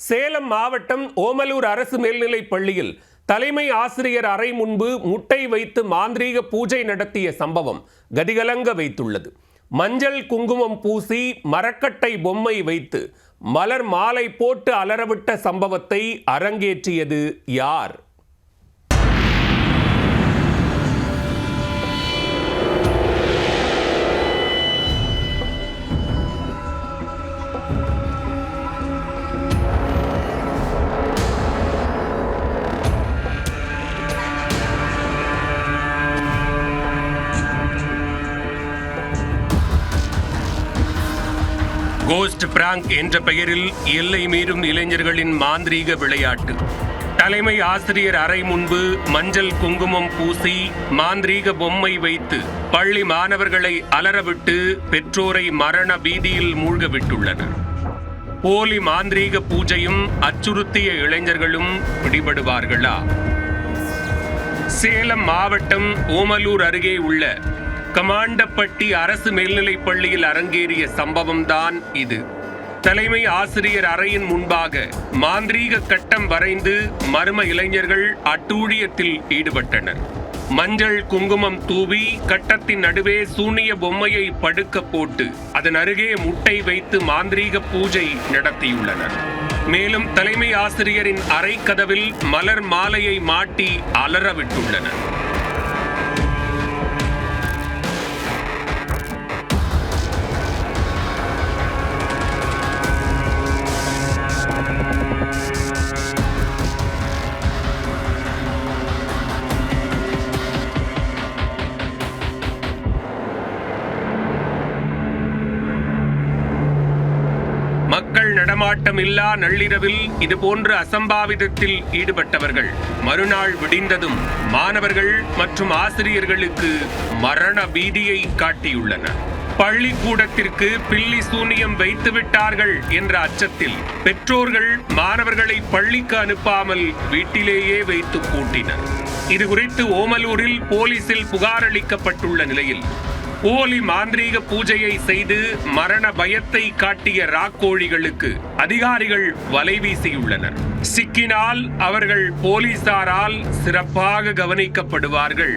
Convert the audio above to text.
சேலம் மாவட்டம் ஓமலூர் அரசு மேல்நிலைப் பள்ளியில் தலைமை ஆசிரியர் அறை முன்பு முட்டை வைத்து மாந்திரீக பூஜை நடத்திய சம்பவம் கதிகலங்க வைத்துள்ளது. மஞ்சள் குங்குமம் பூசி மரக்கட்டை பொம்மை வைத்து மலர் மாலை போட்டு அலறவிட்ட சம்பவத்தை அரங்கேற்றியது யார்? கோஸ்ட் பிராங்க் என்ற பெயரில் எல்லை மீறும் இளைஞர்களின் மாந்திரீக விளையாட்டு. தலைமை ஆசிரியர் அறை முன்பு மஞ்சள் குங்குமம் பூசி மாந்திரீக பொம்மை வைத்து பள்ளி மாணவர்களை அலறவிட்டு பெற்றோரை மரண பீதியில் மூழ்க விட்டுள்ளனர். போலி மாந்திரீக பூஜையும் அச்சுறுத்திய இளைஞர்களும் பிடிபடுவார்களா? சேலம் மாவட்டம் ஓமலூர் அருகே உள்ள கமாண்டப்பட்டி அரசு மேல்நிலைப் பள்ளியில் அரங்கேறிய சம்பவம்தான் இது. தலைமை ஆசிரியர் அறையின் முன்பாக மாந்திரீக கட்டம் வரைந்து மர்ம இளைஞர்கள் அட்டூழியத்தில் ஈடுபட்டனர். மஞ்சள் குங்குமம் தூவி கட்டத்தின் நடுவே சூனிய பொம்மையை படுக்க போட்டு அதன் அருகே முட்டை வைத்து மாந்திரீக பூஜை நடத்தியுள்ளனர். மேலும் தலைமை ஆசிரியரின் அறை கதவில் மலர் மாலையை மாட்டி அலறவிட்டுள்ளனர். மக்கள் நடமாட்டம் இல்லா நள்ளிரவில் இதுபோன்ற அசம்பாவிதத்தில் ஈடுபட்டவர்கள் மறுநாள் விடிந்ததும் மாணவர்கள் மற்றும் ஆசிரியர்களுக்கு மரண பீதியை காட்டியுள்ளனர். பள்ளிக்கூடத்திற்கு பில்லி சூனியம் வைத்து விட்டார்கள் என்ற அச்சத்தில் பெற்றோர்கள் மாணவர்களை பள்ளிக்கு அனுப்பாமல் வீட்டிலேயே வைத்து பூட்டினர். இதுகுறித்து ஓமலூரில் போலீசில் புகார் அளிக்கப்பட்டுள்ள நிலையில் போலி மாந்திரீக பூஜையை செய்து மரண பயத்தை காட்டிய ராக்கோழிகளுக்கு அதிகாரிகள் வலை வீசியுள்ளனர். சிக்கினால் அவர்கள் போலீசாரால் சிறப்பாக கவனிக்கப்படுவார்கள்.